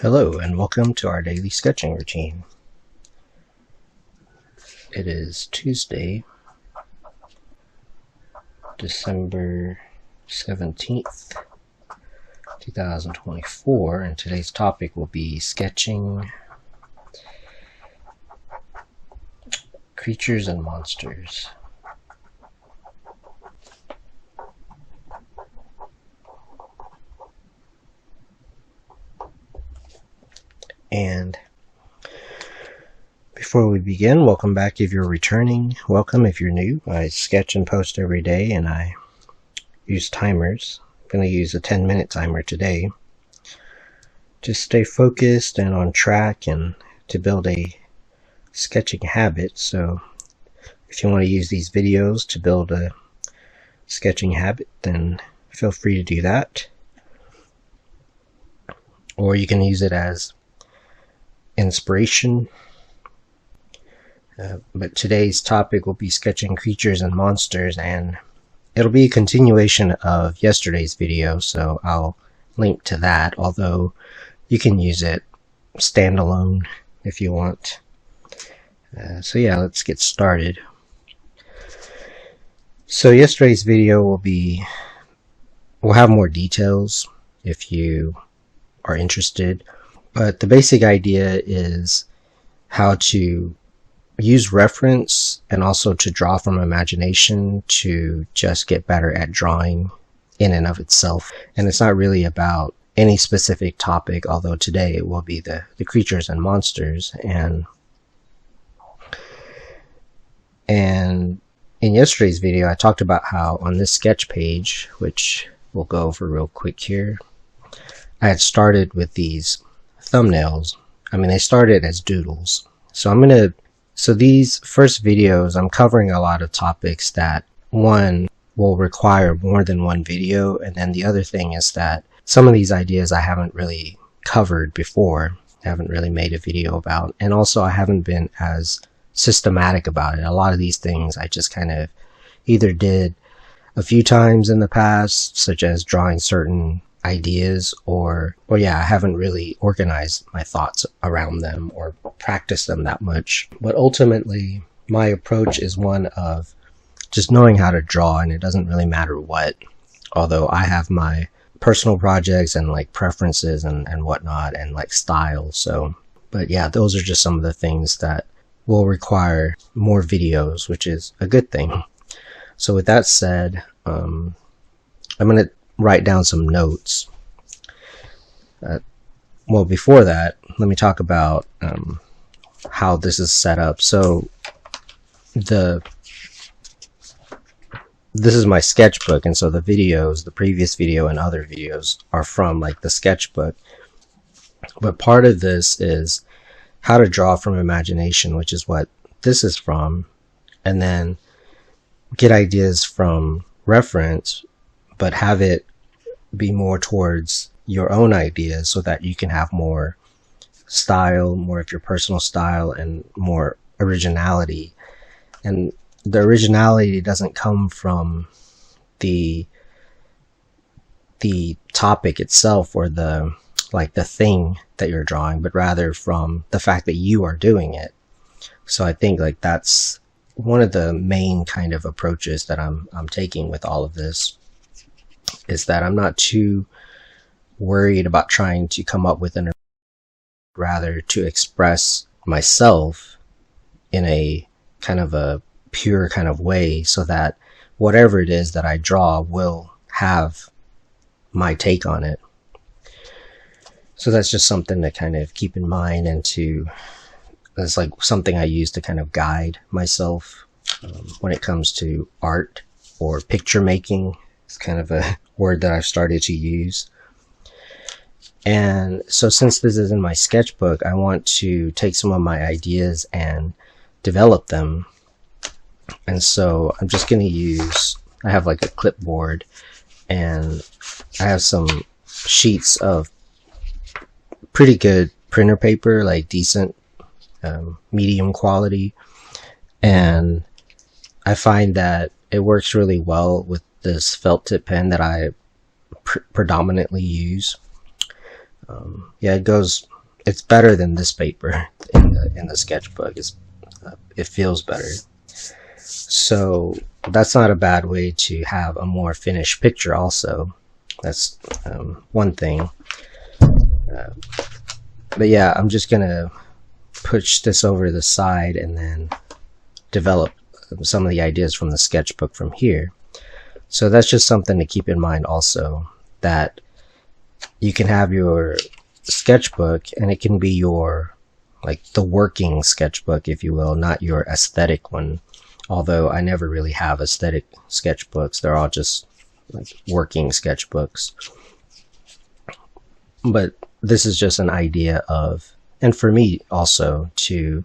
Hello and welcome to our daily sketching routine. It is Tuesday, December 17th, 2024, and today's topic will be sketching creatures and monsters. And before we begin, welcome back if you're returning. Welcome if you're new. I sketch and post every day and I use timers. I'm going to use a 10-minute timer today. Just stay focused and on track and to build a sketching habit. So if you want to use these videos to build a sketching habit, then feel free to do that. Or you can use it as inspiration. But today's topic will be sketching creatures and monsters, and it'll be a continuation of yesterday's video, so I'll link to that, although you can use it standalone if you want. So yeah, let's get started. So yesterday's video will have more details if you are interested. But the basic idea is how to use reference and also to draw from imagination to just get better at drawing in and of itself. And it's not really about any specific topic, although today it will be the creatures and monsters. And in yesterday's video, I talked about how on this sketch page, which we'll go over real quick here, I had started with these thumbnails. I mean, they started as doodles. So these first videos, I'm covering a lot of topics that, one, will require more than one video, and then the other thing is that some of these ideas I haven't really covered before, I haven't really made a video about, and also I haven't been as systematic about it. A lot of these things I just kind of either did a few times in the past, such as drawing certain ideas, or yeah, I haven't really organized my thoughts around them or practiced them that much. But ultimately, my approach is one of just knowing how to draw, and it doesn't really matter what, although I have my personal projects and like preferences and whatnot and like style. So, but yeah, those are just some of the things that will require more videos, which is a good thing. So with that said, I'm going to write down some notes. Well, before that, let me talk about how this is set up. So this is my sketchbook, and so the videos, the previous video and other videos are from like the sketchbook. But part of this is how to draw from imagination, which is what this is from, and then get ideas from reference, but have it be more towards your own ideas so that you can have more style, more of your personal style, and more originality. And the originality doesn't come from the topic itself or the thing that you're drawing, but rather from the fact that you are doing it. So I think like that's one of the main kind of approaches that I'm taking with all of this, is that I'm not too worried about trying to come up with rather to express myself in a kind of a pure kind of way, so that whatever it is that I draw will have my take on it. So that's just something to kind of keep in mind, and it's like something I use to kind of guide myself when it comes to art or picture making. It's kind of a word that I've started to use. And so since this is in my sketchbook, I want to take some of my ideas and develop them. And so I'm just going to use, I have like a clipboard, and I have some sheets of pretty good printer paper, like decent medium quality. And I find that it works really well with this felt tip pen that I predominantly use. Yeah, it goes it's better than this paper in the sketchbook. It feels better. So that's not a bad way to have a more finished picture also. That's one thing. But yeah, I'm just gonna push this over to the side and then develop some of the ideas from the sketchbook from here. So that's just something to keep in mind also, that you can have your sketchbook and it can be your, like, the working sketchbook, if you will, not your aesthetic one. Although I never really have aesthetic sketchbooks, they're all just like working sketchbooks. But this is just an idea of, and for me also, to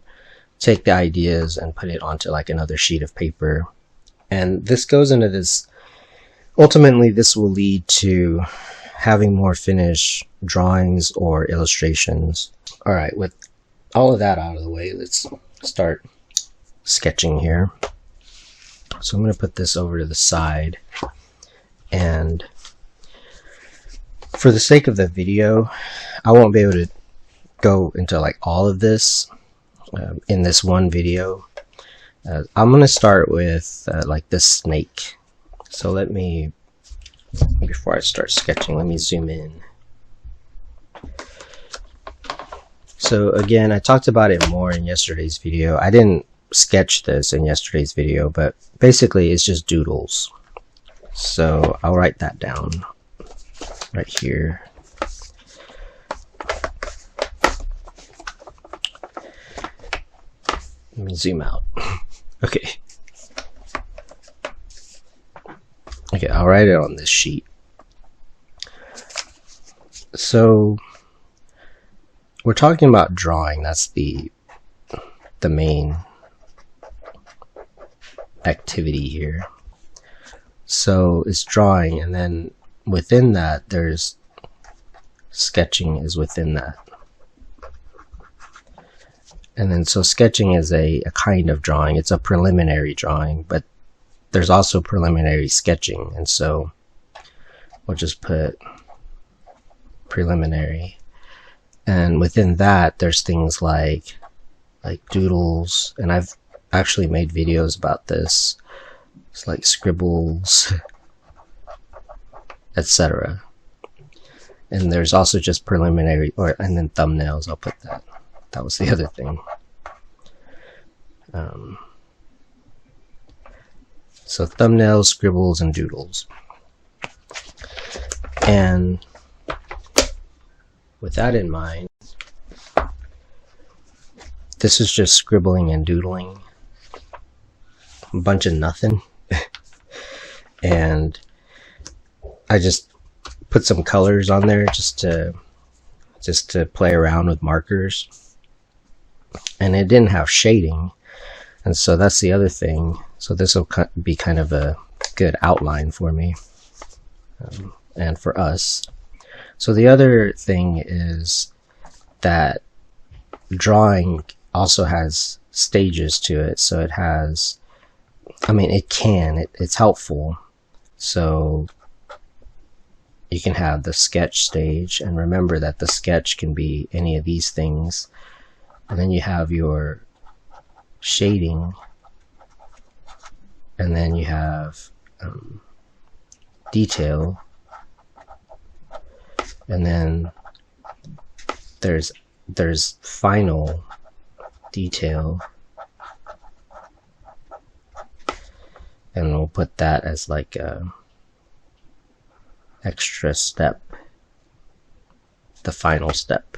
take the ideas and put it onto like another sheet of paper. And this goes into this, ultimately this will lead to having more finished drawings or illustrations. All right, with all of that out of the way, let's start sketching here. So I'm going to put this over to the side, and for the sake of the video, I won't be able to go into like all of this in this one video. I'm going to start with like this snake. So let me, before I start sketching, let me zoom in. So again, I talked about it more in yesterday's video. I didn't sketch this in yesterday's video, but basically it's just doodles. So I'll write that down right here. Let me zoom out. Okay. Okay, I'll write it on this sheet. So we're talking about drawing. That's the main activity here. So it's drawing, and then within that there's sketching is within that. And then so sketching is a kind of drawing. It's a preliminary drawing, but there's also preliminary sketching, and so we'll just put preliminary. And within that there's things like doodles, and I've actually made videos about this. It's like scribbles, etc. And there's also just preliminary, and then thumbnails. I'll put that. That was the other thing. So thumbnails, scribbles, and doodles. And with that in mind, this is just scribbling and doodling. A bunch of nothing. And I just put some colors on there just to play around with markers. And it didn't have shading, and so that's the other thing. So this will be kind of a good outline for me and for us. So the other thing is that drawing also has stages to it. So it has, I mean, it's helpful. So you can have the sketch stage, and remember that the sketch can be any of these things. And then you have your shading, and then you have detail, and then there's final detail, and we'll put that as like a extra step, the final step.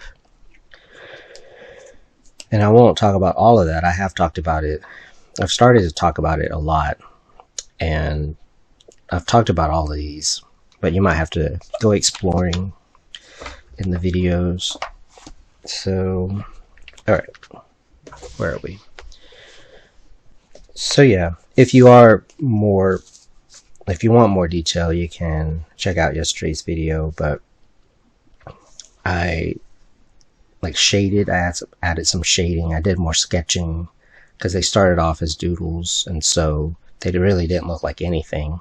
And I won't talk about all of that. I have talked about it. I've started to talk about it a lot, and I've talked about all of these, but you might have to go exploring in the videos. So, all right, where are we? So yeah, if you want more detail, you can check out yesterday's video, but I shaded, I added some shading, I did more sketching, because they started off as doodles, and so they really didn't look like anything.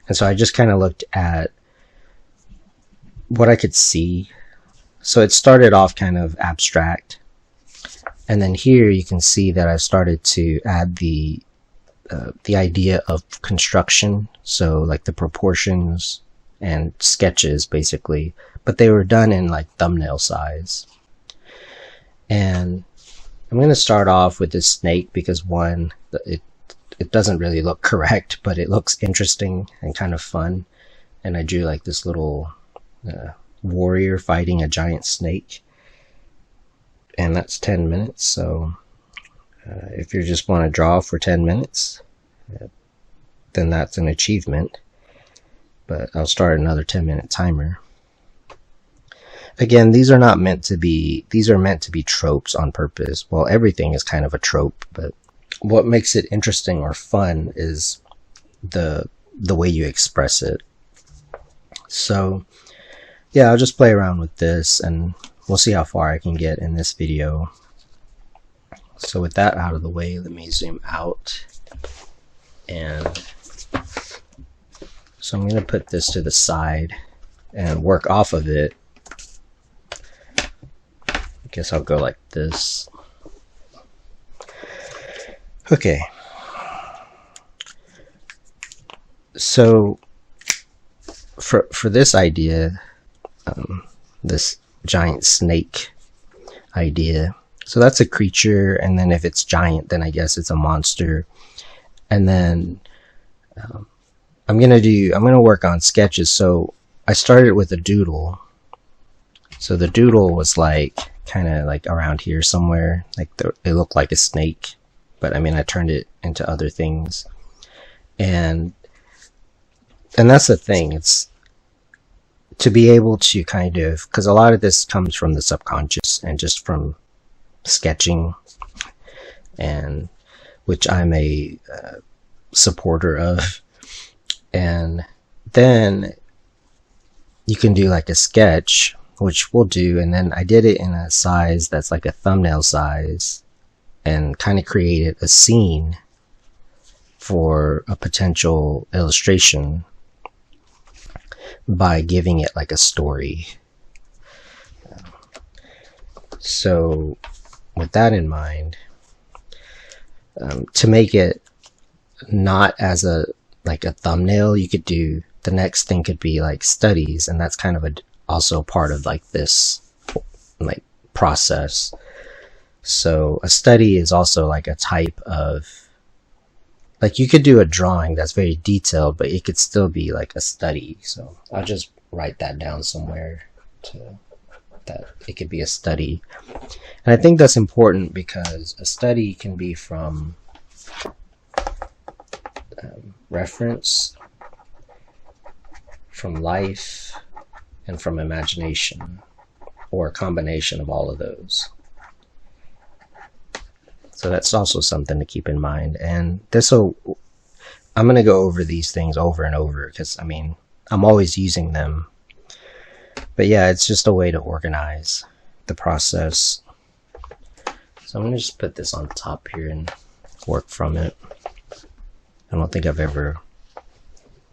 And so I just kind of looked at what I could see. So it started off kind of abstract, and then here you can see that I started to add the idea of construction, so like the proportions and sketches basically, but they were done in like thumbnail size. And I'm going to start off with this snake because one, it doesn't really look correct, but it looks interesting and kind of fun. And I drew like this little warrior fighting a giant snake, and that's 10 minutes. So if you just want to draw for 10 minutes, then that's an achievement. But I'll start another 10-minute timer. Again, these are not meant to be, these are meant to be tropes on purpose. Well, everything is kind of a trope, but what makes it interesting or fun is the way you express it. So yeah, I'll just play around with this and we'll see how far I can get in this video. So with that out of the way, let me zoom out. And so I'm going to put this to the side and work off of it. I guess I'll go like this. Okay. So for this idea, this giant snake idea, so that's a creature, and then if it's giant, then I guess it's a monster. And then I'm gonna work on sketches. So I started with a doodle. So the doodle was like kind of like around here somewhere, like it looked like a snake, but I mean I turned it into other things. And that's the thing, it's to be able to kind of, because a lot of this comes from the subconscious and just from sketching, and which I'm a supporter of. And then you can do like a sketch, which we'll do, and then I did it in a size that's like a thumbnail size, and kind of created a scene for a potential illustration by giving it like a story. So with that in mind, to make it not as a thumbnail, you could do, the next thing could be like studies, and that's kind of also part of like this like process. So a study is also like a type of, like you could do a drawing that's very detailed, but it could still be like a study. So I'll just write that down somewhere that it could be a study. And I think that's important because a study can be from reference, from life, and from imagination, or a combination of all of those. So that's also something to keep in mind. And I'm going to go over these things over and over because, I mean, I'm always using them. But yeah, it's just a way to organize the process. So I'm going to just put this on top here and work from it. I don't think I've ever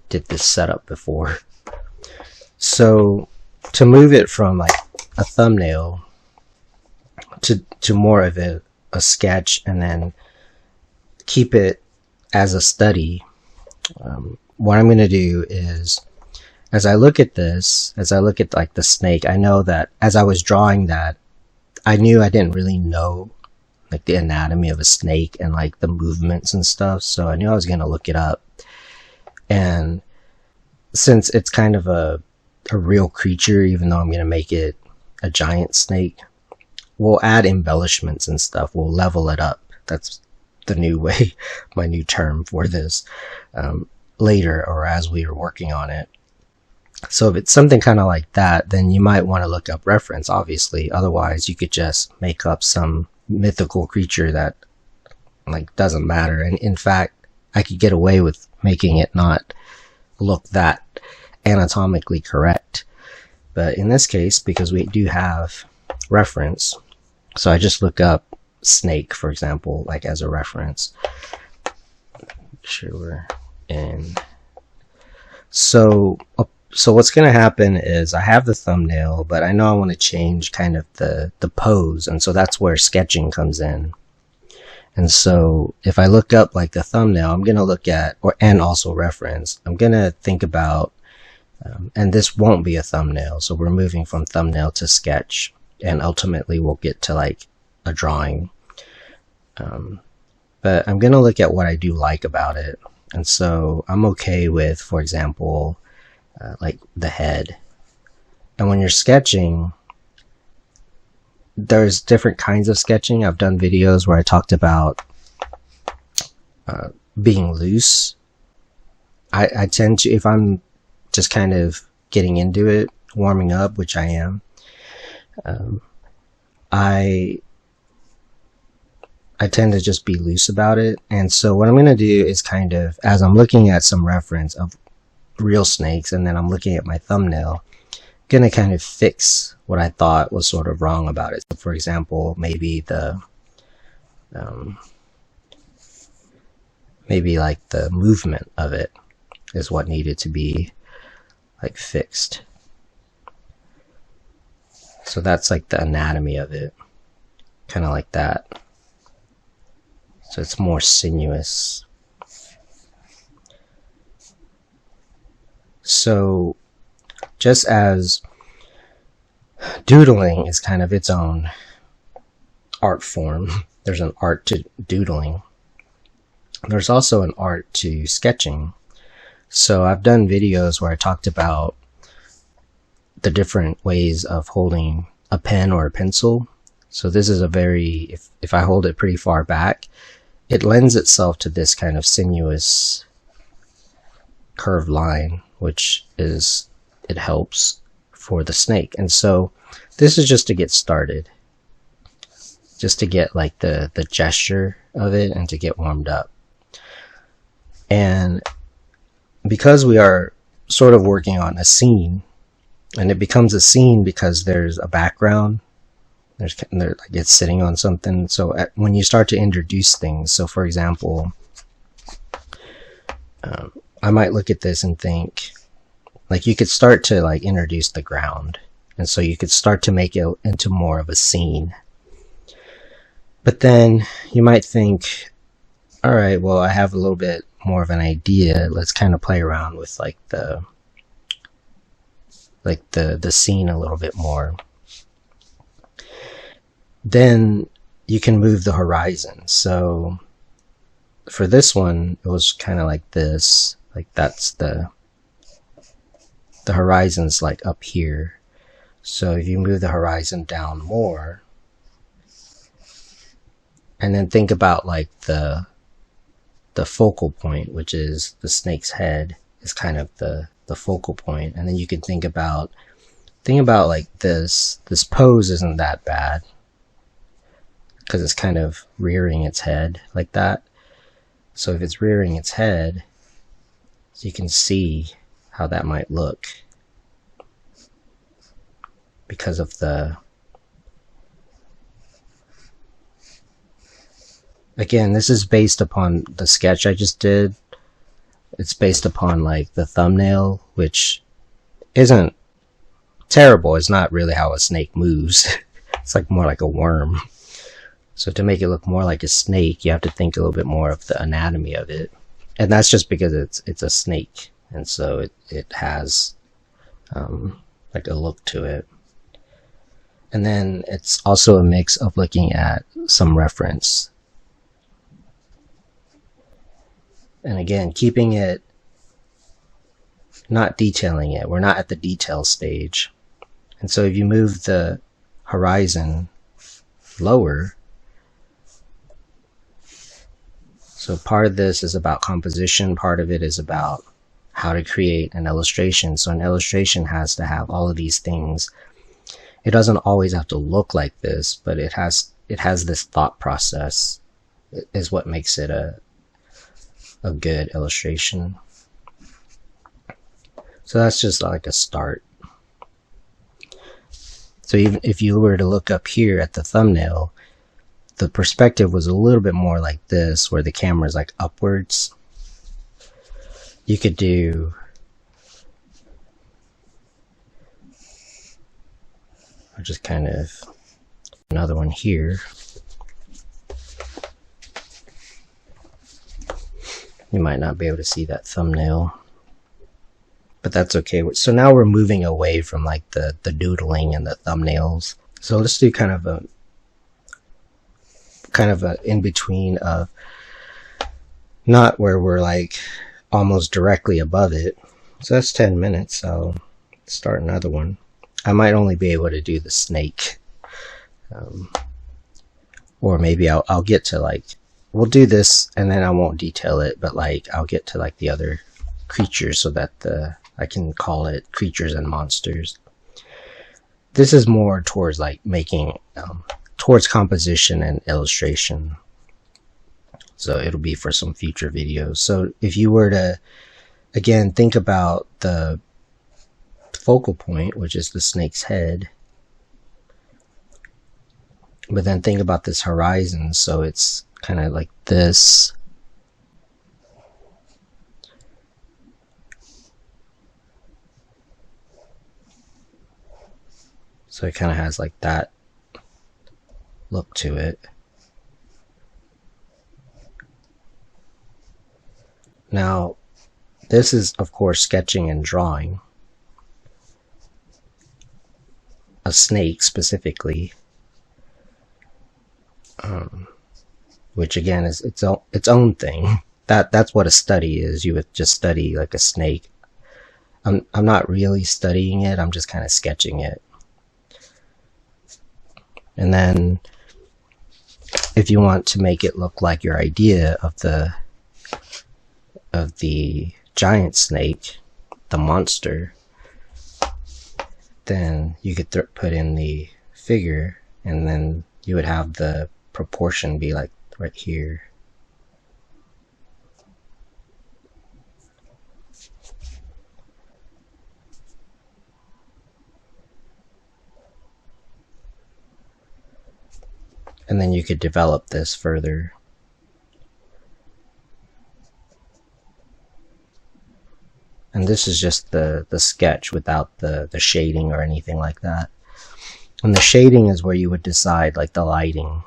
did this setup before. So to move it from like a thumbnail to more of a sketch, and then keep it as a study, what I'm going to do is, as I look at this, as I look at like the snake, I know that as I was drawing that, I knew I didn't really know like the anatomy of a snake and like the movements and stuff, so I knew I was going to look it up. And since it's kind of a real creature, even though I'm going to make it a giant snake, we'll add embellishments and stuff. We'll level it up. That's the new way, my new term for this, later, or as we are working on it. So if it's something kind of like that, then you might want to look up reference, obviously. Otherwise, you could just make up some mythical creature that like doesn't matter. And in fact, I could get away with making it not look that anatomically correct. But in this case, because we do have reference, so I just look up snake, for example, like as a reference. Make sure we're in. So So what's going to happen is I have the thumbnail, but I know I want to change kind of the pose. And so that's where sketching comes in. And so if I look up like the thumbnail, I'm going to look at, and also reference, I'm going to think about, and this won't be a thumbnail. So we're moving from thumbnail to sketch, and ultimately we'll get to like a drawing. But I'm going to look at what I do like about it. And so I'm okay with, for example, like the head. And when you're sketching, there's different kinds of sketching. I've done videos where I talked about being loose. I tend to, if I'm just kind of getting into it, warming up, which I am, I tend to just be loose about it. And so what I'm going to do is kind of, as I'm looking at some reference of real snakes, and then I'm looking at my thumbnail, going to kind of fix what I thought was sort of wrong about it. So for example, maybe maybe like the movement of it is what needed to be like fixed. So that's like the anatomy of it, kind of like that. So it's more sinuous. So just as doodling is kind of its own art form, there's an art to doodling. There's also an art to sketching. So I've done videos where I talked about the different ways of holding a pen or a pencil. So this is a very, if I hold it pretty far back, it lends itself to this kind of sinuous curved line, which is, it helps for the snake. And so this is just to get started, just to get like the gesture of it and to get warmed up. And because we are sort of working on a scene, and it becomes a scene because there's a background, like it's sitting on something. So when you start to introduce things, so for example, I might look at this and think, like, you could start to like introduce the ground, and so you could start to make it into more of a scene. But then you might think, all right, well, I have a little bit more of an idea. Let's kind of play around with like the scene a little bit more. Then you can move the horizon. So for this one, it was kind of like this, like that's the horizon's like up here. So if you move the horizon down more, and then think about like the focal point, which is the snake's head, is kind of the focal point. And then you can think about like this pose isn't that bad, because it's kind of rearing its head like that. So if it's rearing its head, you can see how that might look because of the, again, this is based upon the sketch I just did. It's based upon like the thumbnail, which isn't terrible. It's not really how a snake moves. It's like more like a worm. So to make it look more like a snake, you have to think a little bit more of the anatomy of it. And that's just because it's a snake. And so it has like a look to it. And then it's also a mix of looking at some reference. And again, keeping it, not detailing it. We're not at the detail stage. And so if you move the horizon lower, so part of this is about composition, part of it is about how to create an illustration. So an illustration has to have all of these things. It doesn't always have to look like this, but it has this thought process, is what makes it a good illustration. So that's just like a start. So even if you were to look up here at the thumbnail, the perspective was a little bit more like this, where the camera is like upwards. You could do I'll just kind of another one here. You might not be able to see that thumbnail, but that's okay. So now we're moving away from like the doodling and the thumbnails. So let's do kind of a in between of not where we're like almost directly above it. So that's 10 minutes. So let's start another one. I might only be able to do the snake, or maybe I'll get to like, we'll do this and then I won't detail it, but like I'll get to like the other creatures so that I can call it creatures and monsters. This is more towards like making towards composition and illustration, so it'll be for some future videos. So if you were to again think about the focal point, which is the snake's head, but then think about this horizon, so it's kind of like this. So it kind of has like that look to it. Now, this is of course sketching and drawing a snake specifically, which again is its own thing. That's what a study is. You would just study like a snake. I'm not really studying it. I'm just kind of sketching it. And then if you want to make it look like your idea of the giant snake, the monster, then you could put in the figure, and then you would have the proportion be like right here. And then you could develop this further. And this is just the sketch without the shading or anything like that. And the shading is where you would decide like the lighting.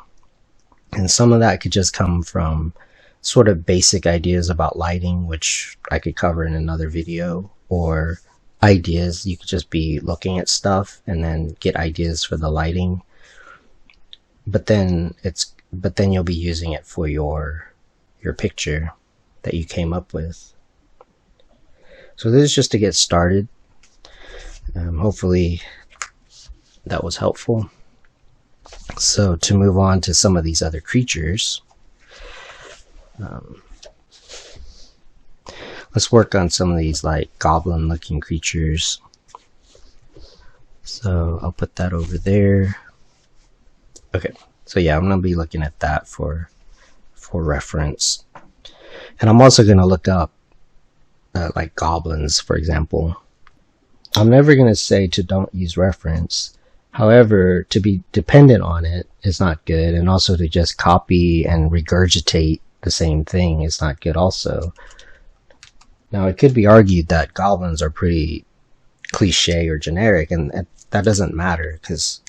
And some of that could just come from sort of basic ideas about lighting, which I could cover in another video, or ideas. You could just be looking at stuff and then get ideas for the lighting. But then you'll be using it for your picture that you came up with. So this is just to get started. Hopefully that was helpful. So to move on to some of these other creatures, let's work on some of these like goblin looking creatures. So I'll put that over there. Okay, so yeah, I'm going to be looking at that for reference. And I'm also going to look up like goblins, for example. I'm never going to say to don't use reference. However, to be dependent on it is not good, and also to just copy and regurgitate the same thing is not good also. Now, it could be argued that goblins are pretty cliche or generic, and that doesn't matter, because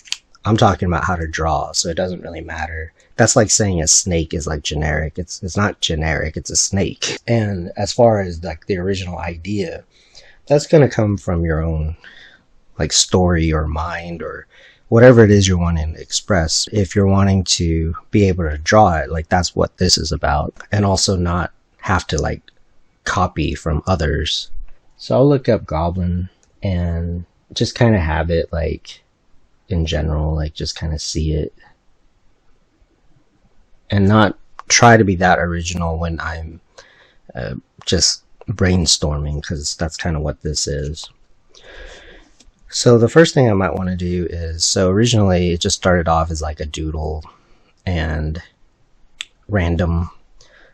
I'm talking about how to draw, so it doesn't really matter. That's like saying a snake is like generic. It's not generic, it's a snake. And as far as like the original idea, that's going to come from your own like story or mind or whatever it is you're wanting to express. If you're wanting to be able to draw it, like that's what this is about. And also not have to like copy from others. So I'll look up goblin and just kind of have it like in general, like just kind of see it and not try to be that original when I'm just brainstorming, because that's kind of what this is. So the first thing I might want to do is, so originally it just started off as like a doodle and random,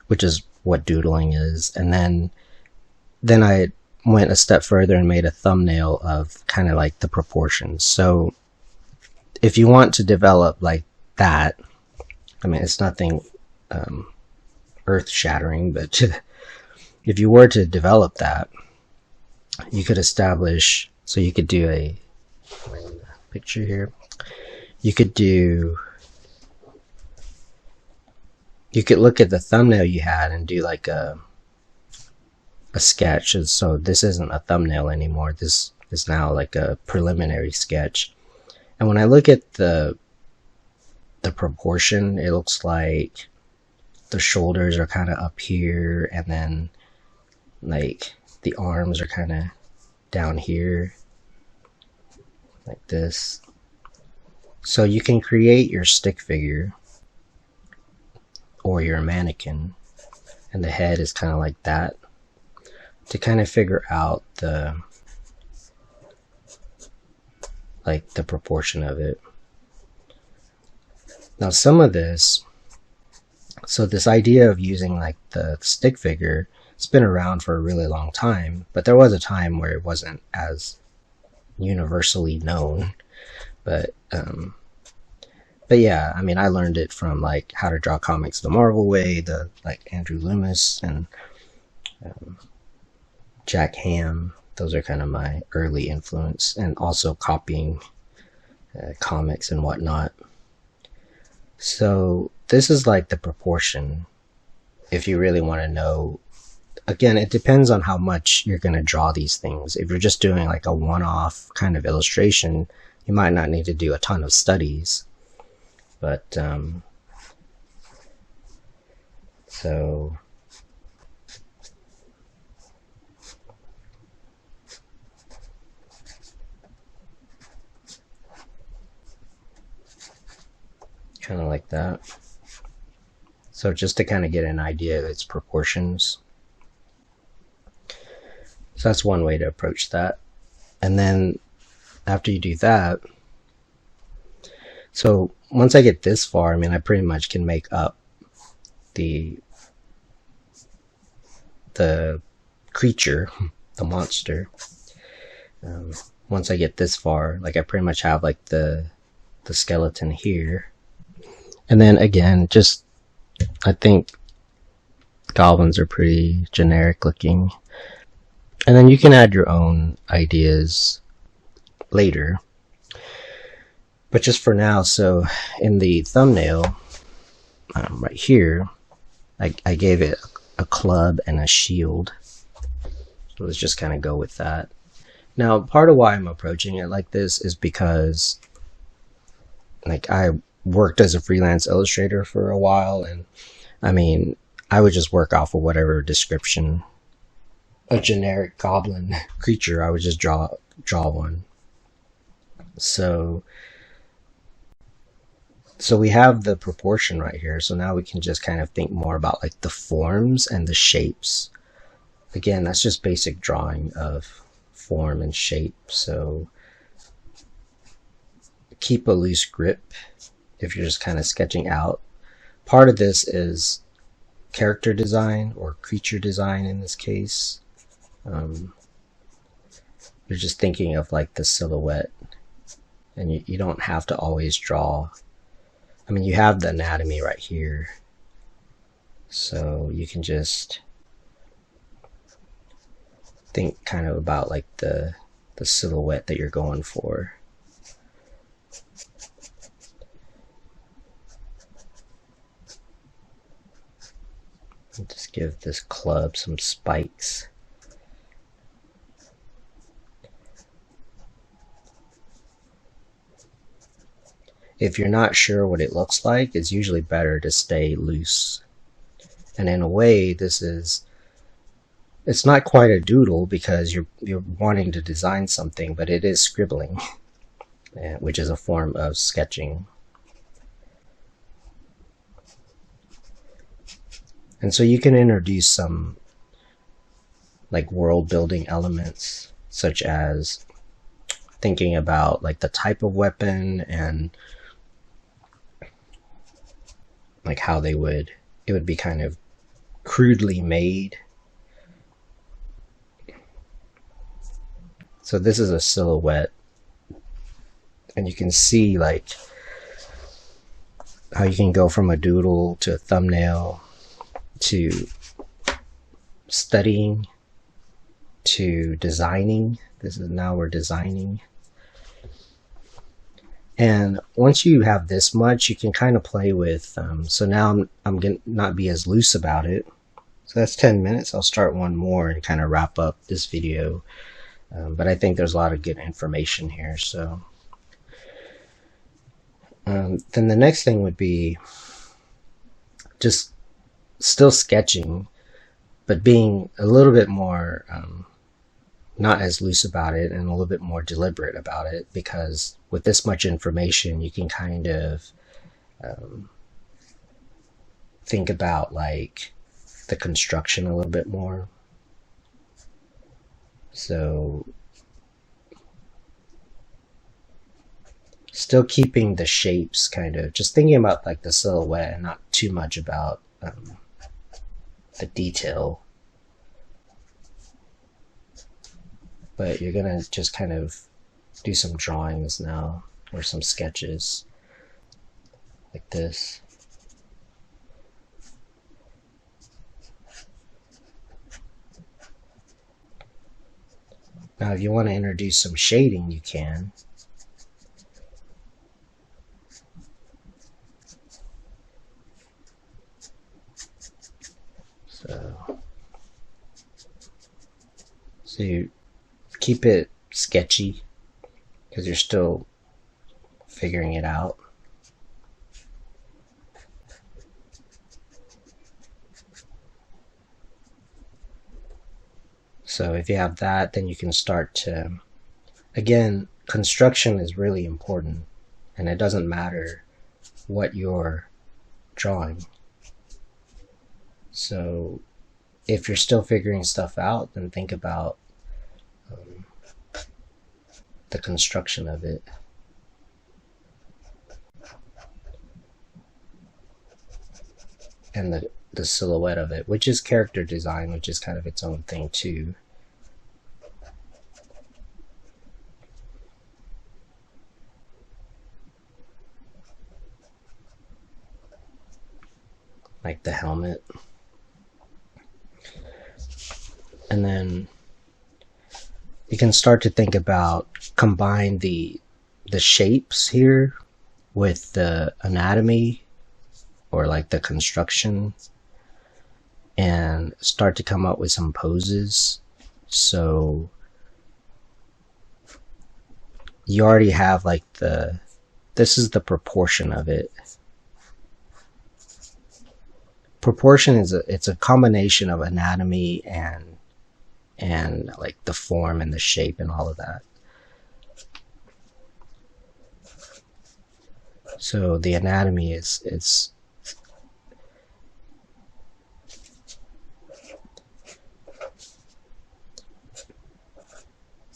which is what doodling is, and then I went a step further and made a thumbnail of kind of like the proportions. So if you want to develop like that, I mean, it's nothing earth-shattering, but if you were to develop that, you could establish, so you could do a picture here. you could do, you could look at the thumbnail you had and do like a sketch. So this isn't a thumbnail anymore. This is now like a preliminary sketch. And when I look at the proportion, it looks like the shoulders are kind of up here, and then like the arms are kind of down here like this. So you can create your stick figure or your mannequin, and the head is kind of like that, to kind of figure out the proportion of it. Now some of this, so this idea of using like the stick figure, it's been around for a really long time, but there was a time where it wasn't as universally known. But yeah, I mean, I learned it from like How to Draw Comics the Marvel Way, the like Andrew Loomis and Jack Ham. Those are kind of my early influence, and also copying comics and whatnot. So this is like the proportion, if you really want to know. Again, it depends on how much you're going to draw these things. If you're just doing like a one-off kind of illustration, you might not need to do a ton of studies. But so kind of like that. So just to kind of get an idea of its proportions. So that's one way to approach that. And then after you do that, so once I get this far, I mean, I pretty much can make up the creature, the monster. Once I get this far, like I pretty much have like the skeleton here. And then again, just, I think goblins are pretty generic looking. And then you can add your own ideas later. But just for now, so in the thumbnail, right here, I gave it a club and a shield. So let's just kind of go with that. Now, part of why I'm approaching it like this is because like I worked as a freelance illustrator for a while, and I mean, I would just work off of whatever description, a generic goblin creature, I would just draw one. So we have the proportion right here. So now we can just kind of think more about like the forms and the shapes. Again, that's just basic drawing of form and shape. So keep a loose grip if you're just kind of sketching out. Part of this is character design, or creature design in this case. You're just thinking of like the silhouette, and you don't have to always draw. I mean, you have the anatomy right here, so you can just think kind of about like the silhouette that you're going for. And just give this club some spikes. If you're not sure what it looks like, it's usually better to stay loose. And in a way, it's not quite a doodle because you're wanting to design something, but it is scribbling, which is a form of sketching. And so you can introduce some like world building elements, such as thinking about like the type of weapon and like how it would be kind of crudely made. So this is a silhouette, and you can see like how you can go from a doodle to a thumbnail to studying to designing. This is, now we're designing. And once you have this much, you can kind of play with, so now I'm going to not be as loose about it. So that's 10 minutes. I'll start one more and kind of wrap up this video. But I think there's a lot of good information here. So then the next thing would be just still sketching, but being a little bit more not as loose about it and a little bit more deliberate about it, because with this much information you can kind of think about like the construction a little bit more. So still keeping the shapes, kind of just thinking about like the silhouette and not too much about the detail. But you're gonna just kind of do some drawings now, or some sketches like this. Now if you want to introduce some shading, you can. So you keep it sketchy because you're still figuring it out. So if you have that, then you can start to, again, construction is really important, and it doesn't matter what you're drawing. So if you're still figuring stuff out, then think about the construction of it. And the silhouette of it, which is character design, which is kind of its own thing too. Like the helmet. And then you can start to think about combine the shapes here with the anatomy, or like the construction, and start to come up with some poses. So you already have like this is the proportion of it. Proportion is it's a combination of anatomy and like the form and the shape and all of that. So the anatomy is it's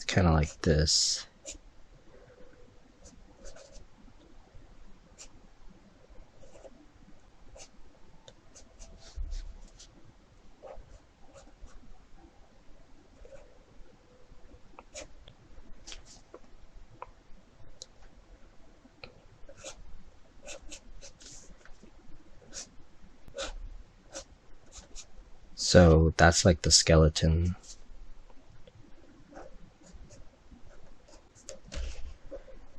kind of like this. So that's like the skeleton.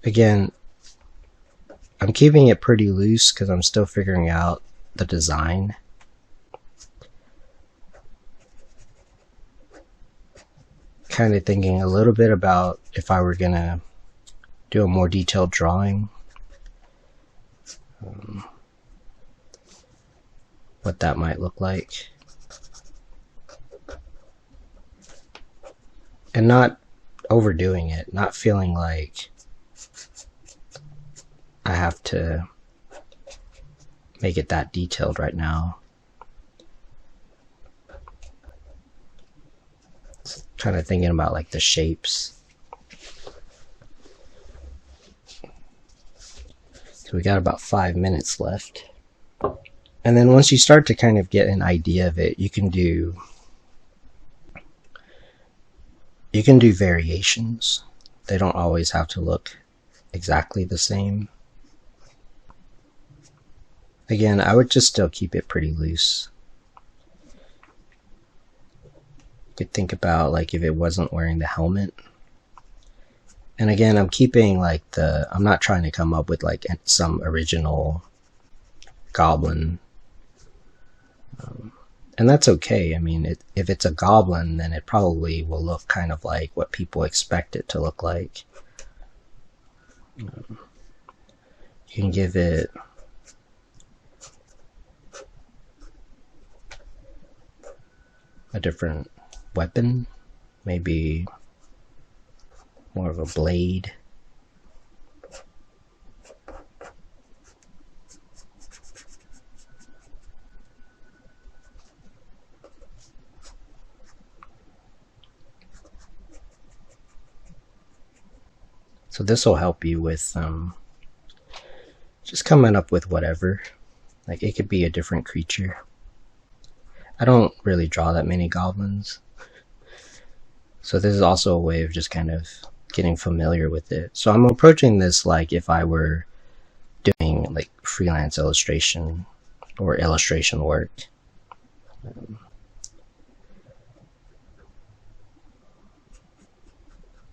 Again, I'm keeping it pretty loose because I'm still figuring out the design. Kind of thinking a little bit about if I were gonna do a more detailed drawing, what that might look like. And not overdoing it, not feeling like I have to make it that detailed right now. Kind of thinking about like the shapes. So we got about 5 minutes left. And then once you start to kind of get an idea of it, you can do variations. They don't always have to look exactly the same. Again, I would just still keep it pretty loose. You could think about like if it wasn't wearing the helmet, And again, I'm keeping like I'm not trying to come up with like some original goblin. And that's okay. I mean, if it's a goblin, then it probably will look kind of like what people expect it to look like. You can give it a different weapon, maybe more of a blade. So this will help you with just coming up with whatever. Like it could be a different creature. I don't really draw that many goblins. So this is also a way of just kind of getting familiar with it. So I'm approaching this like if I were doing like freelance illustration or illustration work.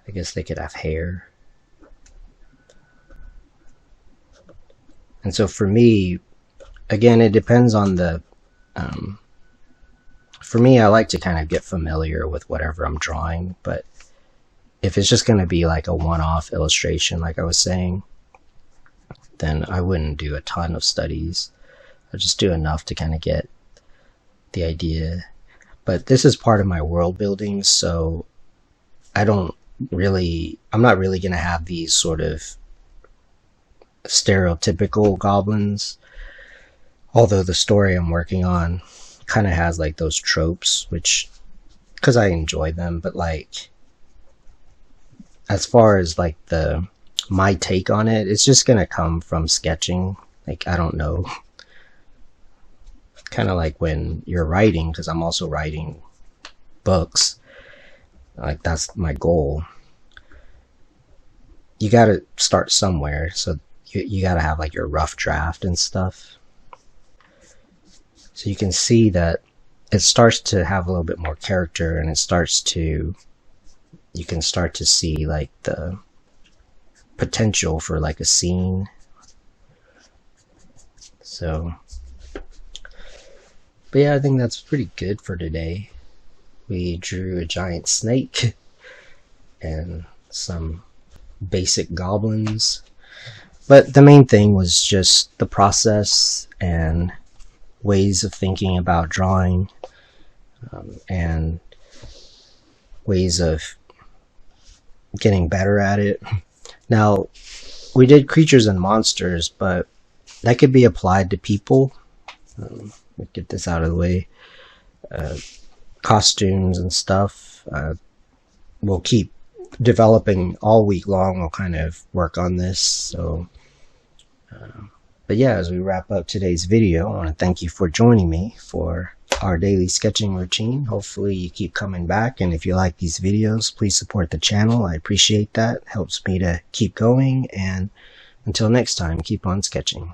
I guess they could have hair. And so for me, again, it depends on the for me, I like to kind of get familiar with whatever I'm drawing, but if it's just going to be like a one-off illustration, like I was saying, then I wouldn't do a ton of studies. I'll just do enough to kind of get the idea. But this is part of my world building, so I'm not really going to have these sort of stereotypical goblins, although the story I'm working on kind of has like those tropes, which because I enjoy them, but like as far as like my take on it, it's just gonna come from sketching. Like I don't know, kind of like when you're writing, because I'm also writing books, like that's my goal. You got to start somewhere, so you got to have like your rough draft and stuff. So you can see that it starts to have a little bit more character, and you can start to see like the potential for like a scene. So, but yeah, I think that's pretty good for today. We drew a giant snake and some basic goblins. But the main thing was just the process and ways of thinking about drawing, and ways of getting better at it. Now, we did creatures and monsters, but that could be applied to people. We'll get this out of the way. Costumes and stuff. We'll keep developing all week long. We'll kind of work on this. So, but yeah, as we wrap up today's video, I want to thank you for joining me for our daily sketching routine. Hopefully you keep coming back, and if you like these videos, please support the channel. I appreciate that. It helps me to keep going, and until next time, keep on sketching.